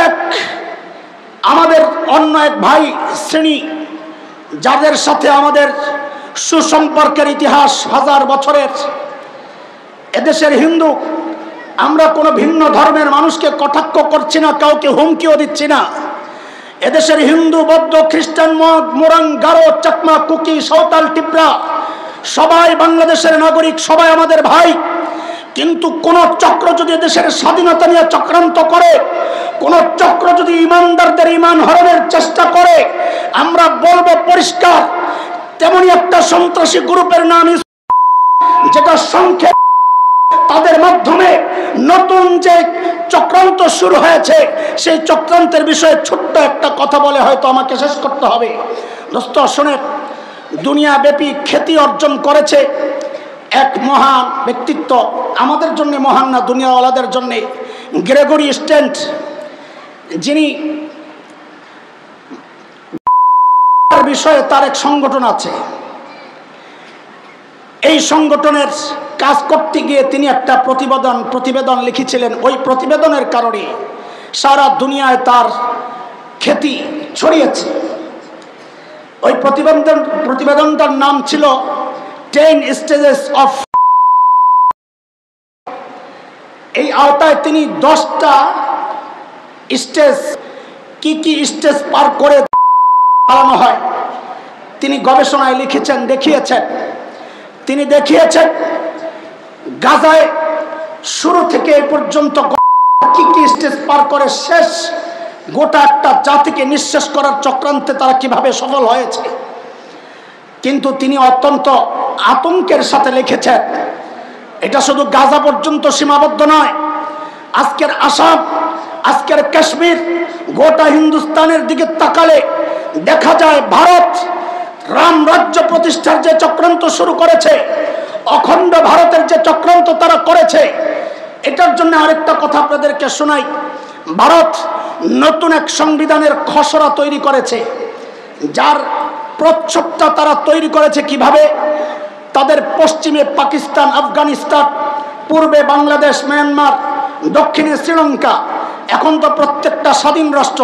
আমাদের অন্য এক ভাই শ্রেণী, যাদের সাথে আমাদের সুসম্পর্কের ইতিহাস হাজার বছরের, এদেশের হিন্দু, আমরা কোনো ভিন্ন ধর্মের মানুষকে কটাক্ষ করছি না, কাউকে হুমকিও দিচ্ছি না। এদেশের হিন্দু, বৌদ্ধ, খ্রিস্টান, মোরাং, গারো, চাকমা, কুকি, সাঁওতাল, টিপরা সবাই বাংলাদেশের নাগরিক, সবাই আমাদের ভাই। কিন্তু কোন চক্র যদি দেশের স্বাধীনতা নিয়ে চক্রান্ত করে, কোন চক্র যদি ইমানদারদের ঈমান হরণের চেষ্টা করে, আমরা বলবো পরিষ্কার, তেমনি একটা সন্ত্রাসী গ্রুপের নাম যেটা সংক্ষেপ, তাদের মাধ্যমে নতুন যে চক্রান্ত শুরু হয়েছে, সেই চক্রান্তের বিষয়ে ছোট্ট একটা কথা বলে হয়তো আমাকে শেষ করতে হবে। দোস্ত শোনেন, দুনিয়াব্যাপী খ্যাতি অর্জন করেছে এক মহান ব্যক্তিত্ব, আমাদের জন্য মহান না, দুনিয়াওয়ালাদের জন্য, গ্রেগরি স্ট্যান্ট, যিনি বিষয়ে তার এক সংগঠন আছে। এই সংগঠনের কাজ করতে গিয়ে তিনি একটা প্রতিবেদন লিখেছিলেন। ওই প্রতিবেদনের কারণে সারা দুনিয়ায় তার খ্যাতি ছড়িয়েছে। ওই প্রতিবেদনটার নাম ছিল 10 স্টেজেস অফ। এই আওতায় তিনি 10টা স্টেজ, কি স্টেজ পার করে চালানো হয়, তিনি গবেষণায় লিখেছেন, দেখিয়েছেন। তিনি দেখিয়েছেন গাজায় শুরু থেকে এই পর্যন্ত কি স্টেজ পার করে শেষ গোটা একটা জাতিকে নিঃশেষ করার চক্রান্তে তারা কিভাবে সফল হয়েছে। কিন্তু তিনি অত্যন্ত আতঙ্কের সাথে লিখেছেন, এটা শুধু গাজা পর্যন্ত সীমাবদ্ধ নয়। আজকের আসাম, আজকের কাশ্মীর, গোটা হিন্দুস্তানের দিকে তাকালে দেখা যায় ভারত রাম রাজ্য প্রতিষ্ঠার যে চক্রান্ত শুরু করেছে, অখণ্ড ভারতের যে চক্রান্ত তারা করেছে, এটার জন্য আরেকটা কথা আপনাদেরকে শোনাই। ভারত নতুন এক সংবিধানের খসড়া তৈরি করেছে, যার প্রচ্ছদটা তারা তৈরি করেছে কিভাবে, তাদের পশ্চিমে পাকিস্তান, আফগানিস্তান, পূর্বে বাংলাদেশ, মিয়ানমার, দক্ষিণে শ্রীলঙ্কা, এখন তো প্রত্যেকটা স্বাধীন রাষ্ট্র,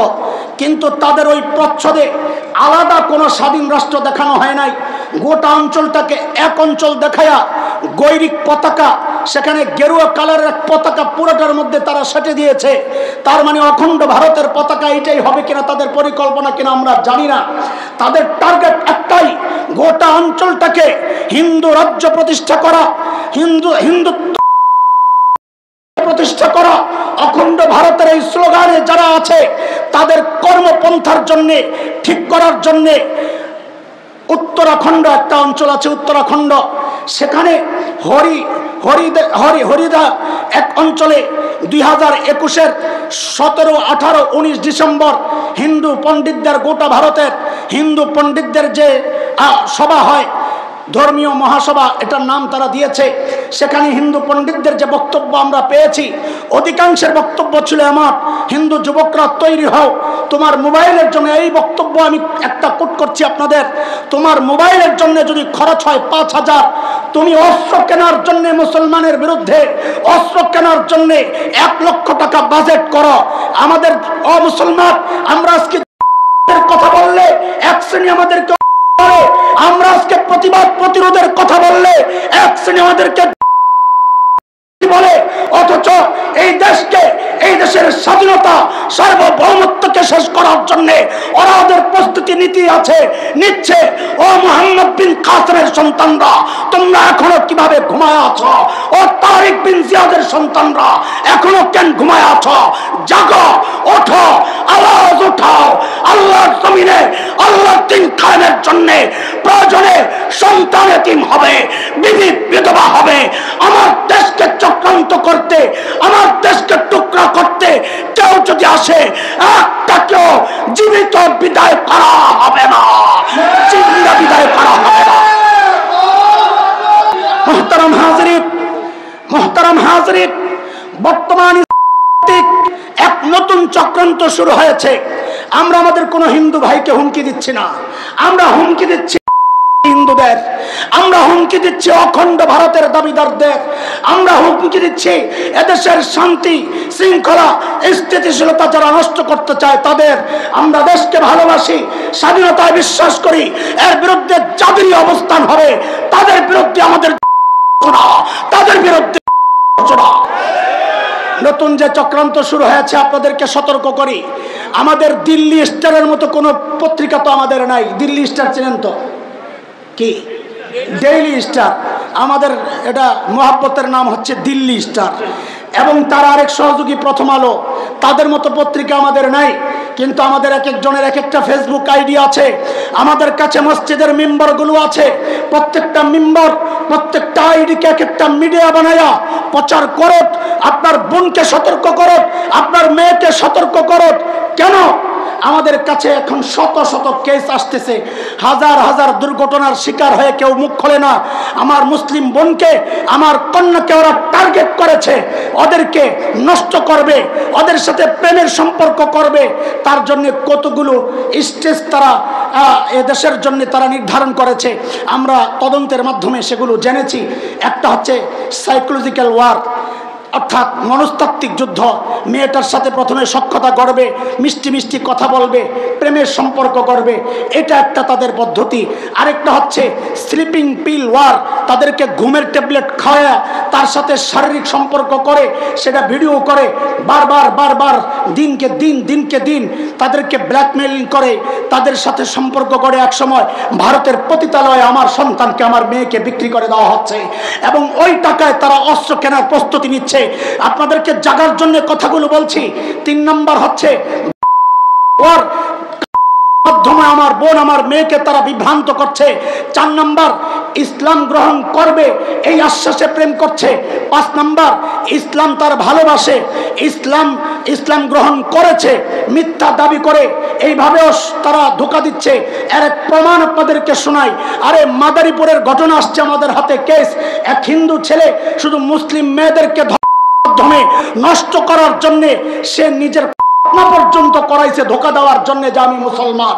কিন্তু তাদের ওই প্রচ্ছদে আলাদা কোনো স্বাধীন রাষ্ট্র দেখানো হয় নাই। গোটা অঞ্চলটাকে এক অঞ্চল দেখায়া গৈরিক পতাকা, সেখানে গেরুয়া কালারের এক পতাকা পুরোটার মধ্যে তারা সেটে দিয়েছে। তার মানে অখণ্ড ভারতের পতাকা এটাই হবে কিনা, তাদের পরিকল্পনা কিনা আমরা জানি না। তাদের টার্গেট একটাই, গোটা অঞ্চলটাকে হিন্দু রাজ্য প্রতিষ্ঠা করা, হিন্দুত্ব প্রতিষ্ঠা করা। অখণ্ড ভারতের এই স্লোগানে যারা আছে তাদের কর্মপন্থার জন্য ঠিক করার জন্য উত্তরাখণ্ড একটা অঞ্চল আছে, উত্তরাখণ্ড, সেখানে হরিদা এক অঞ্চলে 2021-এর 17, 18, 19 ডিসেম্বর হিন্দু পণ্ডিতদের, গোটা ভারতের হিন্দু পণ্ডিতদের যে সভা হয়, ধর্মীয় মহাসভা এটার নাম তারা দিয়েছে, সেখানে হিন্দু পণ্ডিতদের যে বক্তব্য আমরা পেয়েছি, অধিকাংশের বক্তব্য ছিল আমার, হিন্দু যুবকরা তৈরি হও, তোমার মোবাইলের জন্য, এই বক্তব্য আমি একটা কোট করছি আপনাদের, তোমার মোবাইলের জন্য যদি খরচ হয় 5,000, তুমি অস্ত্র কেনার জন্য, মুসলমানের বিরুদ্ধে অস্ত্র কেনার জন্য 1 লক্ষ টাকা বাজেট করো। আমাদের অমুসলমান, আমরা আজকে কথা বললে এক শ্রেণী আমাদেরকে, আমরা আজকে প্রতিবাদ প্রতিরোধের কথা বললে এক শ্রেণী আমাদেরকে বলে, অথচ এই দেশকে, এই দেশের স্বাধীনতা সার্বভৌমত্বকে শেষ করার জন্য ওরা ওদের প্রস্তুতি নিচ্ছে। ও মুহাম্মদ বিন কাসেমের সন্তানরা, তোমরা এখনো কিভাবে ঘুমায় আছো? ও তারিক বিন জিয়াদের সন্তানরা এখনো কেন ঘুমায় আছো? জাগো, ওঠো, আওয়াজ উঠাও। আল্লাহর জমিনে আল্লাহর দ্বীন কায়েমের জন্য প্রয়োজনে সন্তান এতিম হবে, বিবি বিধবা হবে। আমার দেশকে চক্রান্ত করতে, আমার দেশকে টুকরা করতে কেউ যদি আসে, একটাকেও জীবিত বিদায় করা হবে না, জীবিত বিদায় করা হবে না। মুহতারাম হাজরিন, বর্তমান এক নতুন চক্রান্ত শুরু হয়েছে। আমরা আমাদের কোন হিন্দু ভাইকে হুমকি দিচ্ছি না, আমরা হুমকি দিচ্ছি হিন্দুদের, আমরা হুমকি দিচ্ছি অখণ্ড ভারতের দাবিদারদের, আমরা হুমকি দিচ্ছি এদেশের শান্তি শৃঙ্খলা স্থিতিশীলতা যারা নষ্ট করতে চায় তাদের। আমরা দেশকে ভালোবাসি, স্বাধীনতায় বিশ্বাস করি, এর বিরুদ্ধে যাদেরই অবস্থান হবে তাদের বিরুদ্ধে আমাদের, তাদের বিরুদ্ধে। নতুন যে চক্রান্ত শুরু হয়েছে আপনাদেরকে সতর্ক করি, আমাদের দিল্লি স্টারের মতো কোনো পত্রিকা তো আমাদের নাই। দিল্লি স্টার চেনেন তো? কি ডেইলি স্টার, আমাদের এটা মোহাব্বতের নাম হচ্ছে দিল্লি স্টার, এবং তার আরেক সহযোগী প্রথম আলো। তাদের মতো পত্রিকা আমাদের নাই, কিন্তু আমাদের এক একজনের এক একটা ফেসবুক আইডি আছে। আমাদের কাছে মসজিদের মেম্বারগুলো আছে, প্রত্যেকটা মেম্বার প্রত্যেকটা আইডিকে এক একটা মিডিয়া বানায়া প্রচার করত। আপনার বোনকে সতর্ক করত, আপনার মেয়েকে সতর্ক করত। কেন? আমাদের কাছে এখন শত শত কেস আসতেছে, হাজার হাজার দুর্ঘটনার শিকার হয়ে কেউ মুখ খোলে না। আমার মুসলিম বোনকে, আমার কন্যাকে ওরা টার্গেট করেছে, ওদেরকে নষ্ট করবে, ওদের সাথে প্রেমের সম্পর্ক করবে। তার জন্য কতগুলো স্টেজ তারা এদেশের জন্য তারা নির্ধারণ করেছে। আমরা তদন্তের মাধ্যমে সেগুলো জেনেছি। একটা হচ্ছে সাইকোলজিক্যাল ওয়ার, অর্থাৎ মনস্তাত্ত্বিক যুদ্ধ। মেয়েটার সাথে প্রথমে সখ্যতা করবে, মিষ্টি মিষ্টি কথা বলবে, প্রেমের সম্পর্ক করবে, এটা একটা তাদের পদ্ধতি। আরেকটা হচ্ছে স্লিপিং পিল ওয়ার, তাদেরকে ঘুমের ট্যাবলেট খাওয়া তার সাথে শারীরিক সম্পর্ক করে, সেটা ভিডিও করে, বারবার বারবার দিনকে দিন তাদেরকে ব্ল্যাকমেইলিং করে, তাদের সাথে সম্পর্ক করে। এক সময় ভারতের পতিতালয়ে আমার সন্তানকে, আমার মেয়েকে বিক্রি করে দেওয়া হচ্ছে, এবং ওই টাকায় তারা অস্ত্র কেনার প্রস্তুতি নিচ্ছে। আপনাদেরকে জাগার জন্য কথাগুলো বলছি। 3 নম্বর হচ্ছে ওর মাধ্যমে আমার বোন, আমার মেয়েকে তারা বিভ্রান্ত করছে। 4 নম্বর ইসলাম গ্রহণ করবে এই আশ্বাসে প্রেম করছে। 5 নম্বর ইসলাম তার ভালোবাসে, ইসলাম গ্রহণ করেছে মিথ্যা দাবি করে এইভাবেও তারা ধোঁকা দিচ্ছে। এর এক প্রমাণ আপনাদেরকে শোনাই। আরে মাদারীপুরের ঘটনা আসছে আমাদের হাতে কেস। এক হিন্দু ছেলে শুধু মুসলিম মেয়েদেরকে মাধ্যমে নষ্ট করার জন্য সে নিজের পর্যন্ত করাইছে ধোঁকা দেওয়ার জন্য যে আমি মুসলমান।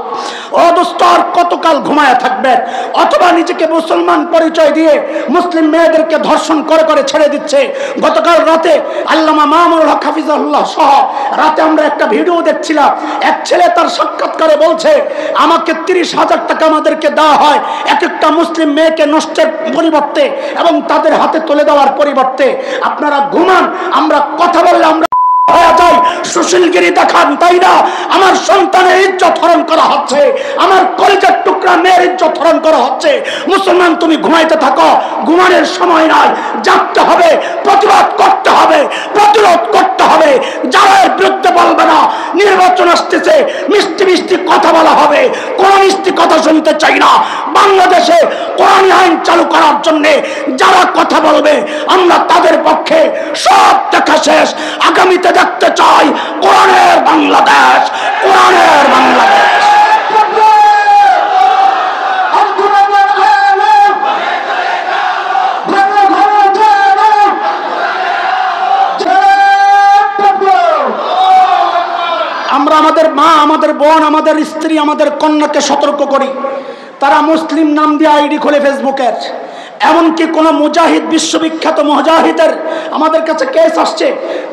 ও দোস্ত, আর কতকাল ঘুমায়া থাকবেন? অথবা নিজেকে মুসলমান পরিচয় দিয়ে মুসলিম মেয়েদেরকে ধর্ষণ করে করে ছেড়ে দিচ্ছে। গতকাল রাতে আল্লামা মামুনুল হক হাফিজাহুল্লাহ সহ রাতে আমরা একটা ভিডিও দেখছিলাম। এক ছেলে তার সাক্ষাৎকারে বলছে, আমাকে 30,000 টাকা আমাদেরকে দেওয়া হয় এক একটা মুসলিম মেয়েকে নষ্টের পরিবর্তে এবং তাদের হাতে তুলে দেওয়ার পরিবর্তে। আপনারা ঘুমান, আমরা কথা বললে আমরা সুশীলগিরি দেখান, তাই না? আমার সন্তানের ইজ্জত হরণ করা হচ্ছে, আমার কলেজের টুকরা মেয়ের ইজ্জত হরণ করা হচ্ছে। মুসলমান, তুমি ঘুমাইতে থাকো, ঘুমানোর সময় নাই, জাগতে হবে, প্রতিবাদ করতে হবে, প্রতিরোধ করতে হবে। যারা এর বিরুদ্ধে বলবে না, নির্বাচন আসতেছে, মিষ্টি মিষ্টি কথা বলা হবে, কোন মিষ্টি কথা শুনতে চাই না। বাংলাদেশে কোরআনী আইন চালু করার জন্য যারা কথা বলবে আমরা তাদের পক্ষে সব দেখা শেষ। আগামীতে দেখতে চাই কোরআনের বাংলাদেশ, কোরআনের বাংলাদেশ। আমরা আমাদের মা, আমাদের বোন, আমাদের স্ত্রী, আমাদের কন্যাকে সতর্ক করি। তারা মুসলিম নাম দিয়ে আইডি খোলে ফেসবুকের। এমনকি কোন মুজাহিদ, বিশ্ববিখ্যাত মুজাহিদের আমাদের কাছে কেস আসছে,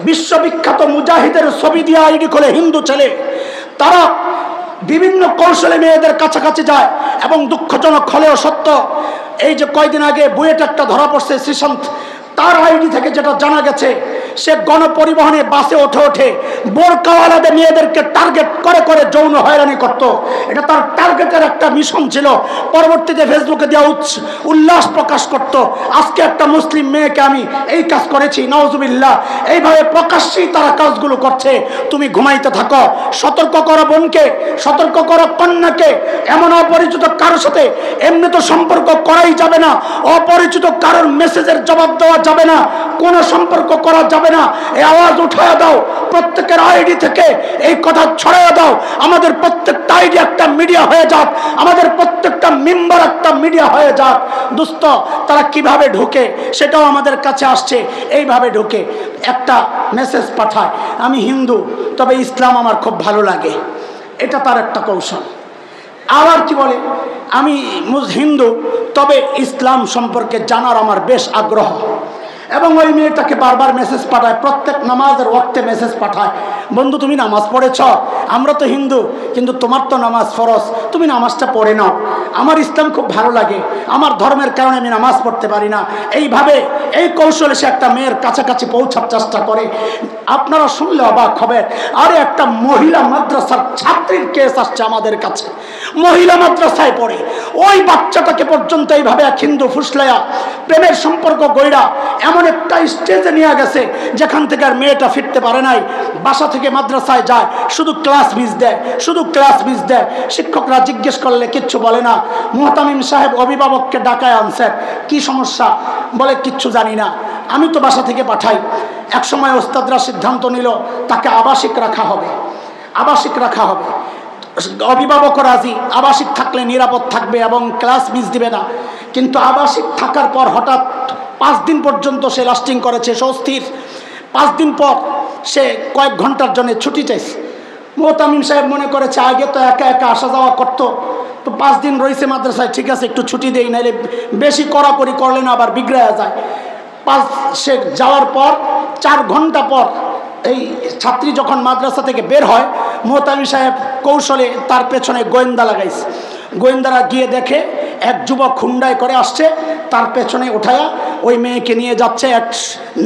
বিশ্ববিখ্যাত মুজাহিদের ছবি দিয়ে আইডি খোলে হিন্দু ছেলে। তারা বিভিন্ন কৌশলে মেয়েদের কাছাকাছি যায় এবং দুঃখজনক হলেও সত্য, এই যে কয়দিন আগে বুয়েট একটা ধরা পড়ছে শ্রীশান্ত, তার আইডি থেকে যেটা জানা গেছে সে গণপরিবহনে বাসে ওঠে বোরকাওয়ালাদের মেয়েদেরকে টার্গেট করে যৌন হয়রানি করত। এটা তার টার্গেটের একটা মিশন ছিল। পরবর্তীতে ফেসবুকে দেওয়া উল্লাস প্রকাশ করত, আজকে একটা মুসলিম মেয়েকে আমি এই কাজ করেছি, নাউজুবিল্লাহ। এইভাবে প্রকাশ্যেই তারা কাজগুলো করছে। তুমি ঘুমাইতে থাকো, সতর্ক করো বোনকে, সতর্ক করো কন্যাকে। এমন অপরিচিত কারোর সাথে এমনি তো সম্পর্ক করাই যাবে না, অপরিচিত কারোর মেসেজের জবাব দেওয়া যাবে না, কোনো সম্পর্ক করা যাবে না। এই আওয়াজ উঠায়া দাও, প্রত্যেকের আইডি থেকে এই কথা ছড়াইয়া দাও। আমাদের প্রত্যেকটা আইডি একটা মিডিয়া হয়ে যাক, আমাদের প্রত্যেকটা মেম্বার একটা মিডিয়া হয়ে যাক। দোস্ত, তারা কিভাবে ঢোকে সেটাও আমাদের কাছে আসছে। এইভাবে ঢোকে, একটা মেসেজ পাঠায়, আমি হিন্দু তবে ইসলাম আমার খুব ভালো লাগে, এটা তার একটা কৌশল। আবার কি বলে, আমি হিন্দু তবে ইসলাম সম্পর্কে জানার আমার বেশ আগ্রহ। এবং ওই মেয়েটাকে বারবার মেসেজ পাঠায়, প্রত্যেক নামাজের ওয়াক্তে মেসেজ পাঠায়, বন্ধু তুমি নামাজ পড়েছ, আমরা তো হিন্দু কিন্তু তোমার তো নামাজ ফরজ, তুমি নামাজটা পড়ে নাও, আমার ইসলাম খুব ভালো লাগে, আমার ধর্মের কারণে আমি নামাজ পড়তে পারি না। এইভাবে এই কৌশলে সে একটা মেয়ের কাছাকাছি পৌঁছার চেষ্টা করে। আপনারা শুনলে অবাক হবেন, আরে একটা মহিলা মাদ্রাসার ছাত্রীর কেস আসছে আমাদের কাছে, মহিলা মাদ্রাসায় পড়ে, ওই বাচ্চাটাকে পর্যন্ত এইভাবে এক হিন্দু ফুসলাইয়া প্রেমের সম্পর্ক গইরা এমন একটা স্টেজে নিয়ে গেছে যেখান থেকে আর মেয়েটা ফিরতে পারে নাই। বাসা থেকে মাদ্রাসায় যায়, শুধু ক্লাস মিস দেয়, শুধু ক্লাস মিস দেয়। শিক্ষকরা জিজ্ঞেস করলে কিচ্ছু বলে না। মুহতামিম সাহেব অভিভাবককে ডাকায় আনছেন, কি সমস্যা? বলে কিচ্ছু জানি না, আমি তো বাসা থেকে পাঠাই। এক সময় ওস্তাদরা সিদ্ধান্ত নিল তাকে আবাসিক রাখা হবে, আবাসিক রাখা হবে। অভিভাবক রাজি, আবাসিক থাকলে নিরাপদ থাকবে এবং ক্লাস মিস দিবে না। কিন্তু আবাসিক থাকার পর হঠাৎ 5 দিন পর্যন্ত সে লাস্টিং করেছে, অস্থির। 5 দিন পর সে কয়েক ঘন্টার জন্য ছুটি চাইছে। মুহতামিম সাহেব মনে করেছে আগে তো একা একা আসা যাওয়া করতো, তো 5 দিন রয়েছে মাদ্রাসায়, ঠিক আছে একটু ছুটি দেই, নাইলে বেশি কড়াকড়ি করলে না আবার বিগড়ে যায়। সে যাওয়ার পর 4 ঘন্টা পর এই ছাত্রী যখন মাদ্রাসা থেকে বের হয়, মুহতামিম সাহেব কৌশলে তার পেছনে গোয়েন্দা লাগাইছে। গোয়েন্দারা গিয়ে দেখে এক যুবক হুন্ডায় করে আসছে, তার পেছনে উঠায়া ওই মেয়েকে নিয়ে যাচ্ছে এক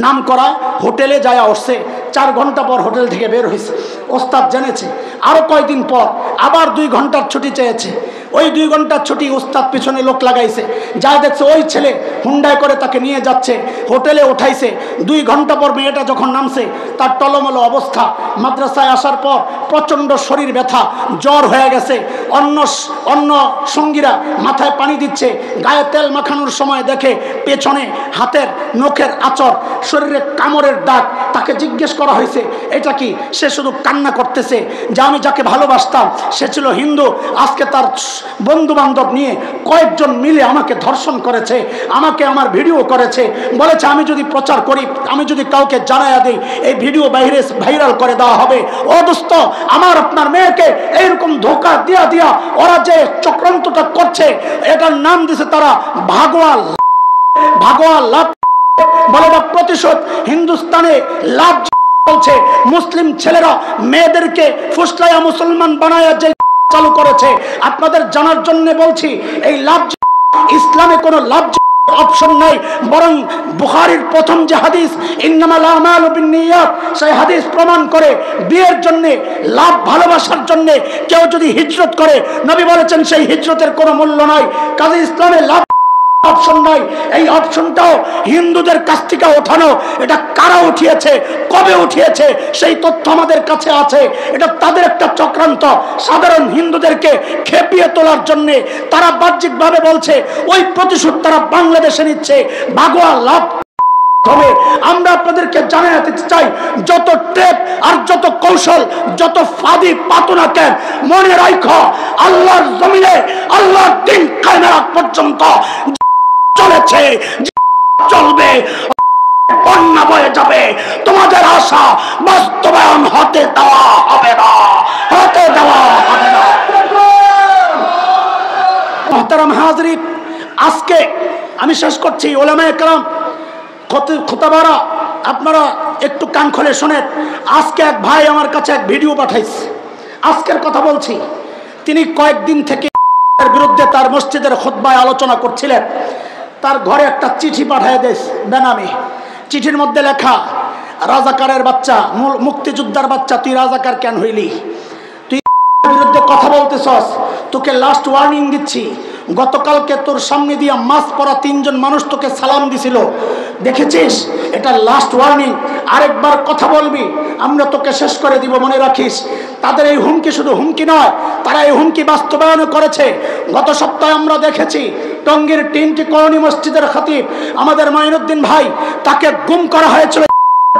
নাম করা হোটেলে যায় উঠছে। 4 ঘন্টা পর হোটেল থেকে বের হয়েছে। ওস্তাদ জেনেছে। আরও কয়েকদিন পর আবার 2 ঘন্টার ছুটি চেয়েছে। ওই 2 ঘন্টার ছুটি ওস্তাদ পিছনে লোক লাগাইছে, যা দেখছে ওই ছেলে হুন্ডায় করে তাকে নিয়ে যাচ্ছে, হোটেলে উঠাইছে। 2 ঘন্টা পর মেয়েটা যখন নামছে তার টলমলো অবস্থা। মাদ্রাসায় আসার পর প্রচণ্ড শরীর ব্যথা, জ্বর হয়ে গেছে। অন্য সঙ্গীরা মাথায় পানি দিচ্ছে, গায়ে তেল মাখানোর সময় দেখে পেছনে হাতের নখের আঁচড়, শরীরে কামড়ের দাগ। তাকে জিজ্ঞেস করা হয়েছে এটা কি? সে শুধু কান্না করতেছে যে আমি যাকে ভালোবাসতাম সে ছিল হিন্দু, আজকে তার বন্ধু বান্ধব নিয়ে কয়েকজন মিলে আমাকে ধর্ষণ করেছে, আমাকে আমার ভিডিও করেছে, বলেছে আমি যদি প্রচার করি, আমি যদি কাউকে জানাইয়া দিই, এই ভিডিও বাইরে ভাইরাল করে দেওয়া হবে। ও দোস্ত, আমার আপনার মেয়েকে এইরকম ধোঁকা দিয়া দিয়া ওরা যে চক্রান্তটা করছে, এটার নাম দিছে তারা ভাগোয়া লাভ, বলে প্রতিশোধ। হিন্দুস্তানে লাভ বলছে মুসলিম ছেলেরা মেয়েদেরকে ফুসলাইয়া মুসলমান বানায়া যে চালু করেছে, আপনাদের জানার জন্য বলছি, এই লাভ ইসলামে কোনো লাভ অপশন নাই। বরং বুখারীর প্রথম যে হাদিস ইন্নামাল আমালু বিন্নিয়াত, সেই হাদিস প্রমাণ করে বিয়ের জন্য, লাভ ভালোবাসার জন্য কেউ যদি হিজরত করে, নবী বলেছেন সেই হিজরতের কোনো মূল্য নাই। কাজে ইসলামে লাভ অপশন নাই। এই অপশনটাও হিন্দুদের কাছ থেকে ওঠানো। এটা কারা উঠিয়েছে, কবে উঠিয়েছে সেই তথ্য আমাদের কাছে আছে। এটা তাদের একটা চক্রান্ত, সাধারণ হিন্দুদেরকে খেপিয়ে তোলার জন্য। তারা বাহ্যিকভাবে বলছে ওই প্রতিশোধ তারা বাংলাদেশে নিচ্ছে, ভাগোয়া লাভ হবে। আমরা আপনাদেরকে জানাতে চাই, যত ট্রেপ আর যত কৌশল, যত ফাঁদি পাতো না কেন, মনে রাখো আল্লাহর জমিনে আল্লাহর দিন কায়েমের আগ পর্যন্ত চলেছে, চলবে, বন্যা বয়ে যাবে। তোমাদের আশা বাস্তবায়ন হতে দেওয়া হবে না, হতে দেওয়া হবে না। মুহতারাম হাজরিন, আজকে আমি শেষ করছি। ওলামায়ে কেরাম, খুতাবারা, আপনারা একটু কান খুলে শোনেন। আজকে এক ভাই আমার কাছে এক ভিডিও পাঠাইছে, আজকের কথা বলছি। তিনি কয়েকদিন থেকে বিরুদ্ধে তার মসজিদের খুতবায় আলোচনা করছিলেন। তার ঘরে একটা চিঠি পাঠিয়ে দিয়েছে বেনামে। চিঠির মধ্যে লেখা, রাজাকারের বাচ্চা, মুক্তিযোদ্ধার বাচ্চা, তুই রাজাকার কেন হইলি? তুই বিরুদ্ধে কথা বলতেছস, তোকে লাস্ট ওয়ার্নিং দিচ্ছি। গতকালকে তোর সামনে দিয়া মাছ পরা 3 জন মানুষ তোকে সালাম দিছিল, দেখেছিস? এটা লাস্ট ওয়ার্নিং। আরেকবার কথা বলবি, আমরা তোকে শেষ করে দিব, মনে রাখিস। তাদের এই হুমকি শুধু হুমকি নয়, তারা এই হুমকি বাস্তবায়ন করেছে। গত সপ্তাহে আমরা দেখেছি টঙ্গীর 3টি কওমি মসজিদের খতিব আমাদের মাইনুদ্দিন ভাই, তাকে গুম করা হয়েছিল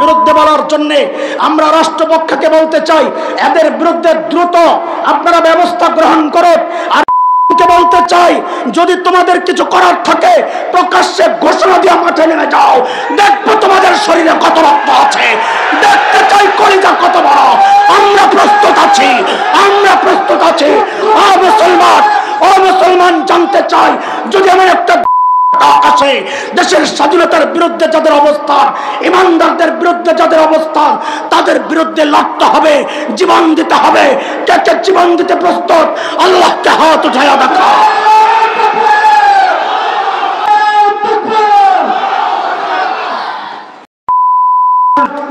বিরুদ্ধে বলার জন্য। আমরা রাষ্ট্রপক্ষকে বলতে চাই, এদের বিরুদ্ধে দ্রুত আপনারা ব্যবস্থা গ্রহণ করুন। আর বলতে চাই, যদি তোমাদের কিছু করার থাকে প্রকাশ্যে ঘোষণা দিয়ে মাঠে নেমে যাও, দেখবো তোমাদের শরীরে কত রক্ত আছে, দেখতে চাই কলিজা কত বড়। আমরা প্রস্তুত আছি, আমরা প্রস্তুত আছি। ও মুসলমান জানতে চাই, যদি আমার একটা আছে দেশের স্বাধীনতার বিরুদ্ধে যাদের অবস্থান, ইমানদারদের বিরুদ্ধে যাদের অবস্থান, তাদের বিরুদ্ধে লড়তে হবে, জীবন দিতে হবে। কে কে জীবন দিতে প্রস্তুত? আল্লাহকে হাত উঠায়া দেখা।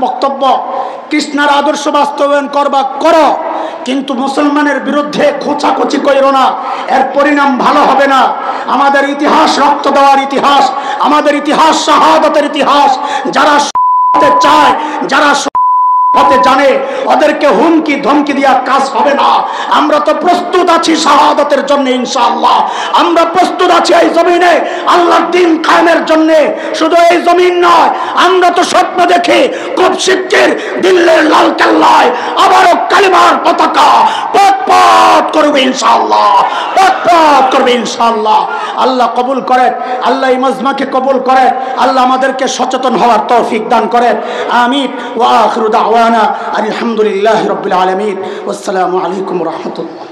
বক্তব্য, কৃষ্ণের আদর্শ বাস্তবায়ন করবা করো, কিন্তু মুসলমানের বিরুদ্ধে খোঁচাখুচি কইরো না, এর পরিণাম ভালো হবে না। আমাদের ইতিহাস রক্ত দেওয়ার ইতিহাস, আমাদের ইতিহাস শাহাদাতের ইতিহাস। যারা চায়, যারা হতে জানে, ওদেরকে হুমকি ধমকি দিয়া কাজ হবে না। আমরা তো প্রস্তুত আছি শাহাদাতের জন্য ইনশাআল্লাহ। আমরা প্রস্তুত আছি এই জমিনে আল্লাহর দ্বীন কায়েমের জন্য। শুধু এই জমিন নয়, আমরা তো স্বপ্ন দেখি খুব শিগগির দিল্লির লাল কেল্লায় আবারও কালিমার পতাকা পথ করবে ইনশাআল্লাহ, পথ করবে ইনশাআল্লাহ। আল্লাহ কবুল করেন, আল্লাহ এই মাজমাকে কবুল করেন, আল্লাহ আমাদেরকে সচেতন হওয়ার তৌফিক দান করেন। আমিন। ওয়া আখিরু দাওয়ানা আলহামদুলিল্লাহি রাব্বিল আলামিন। ওয়াসসালামু আলাইকুম ওয়া রাহমাতুল্লাহ।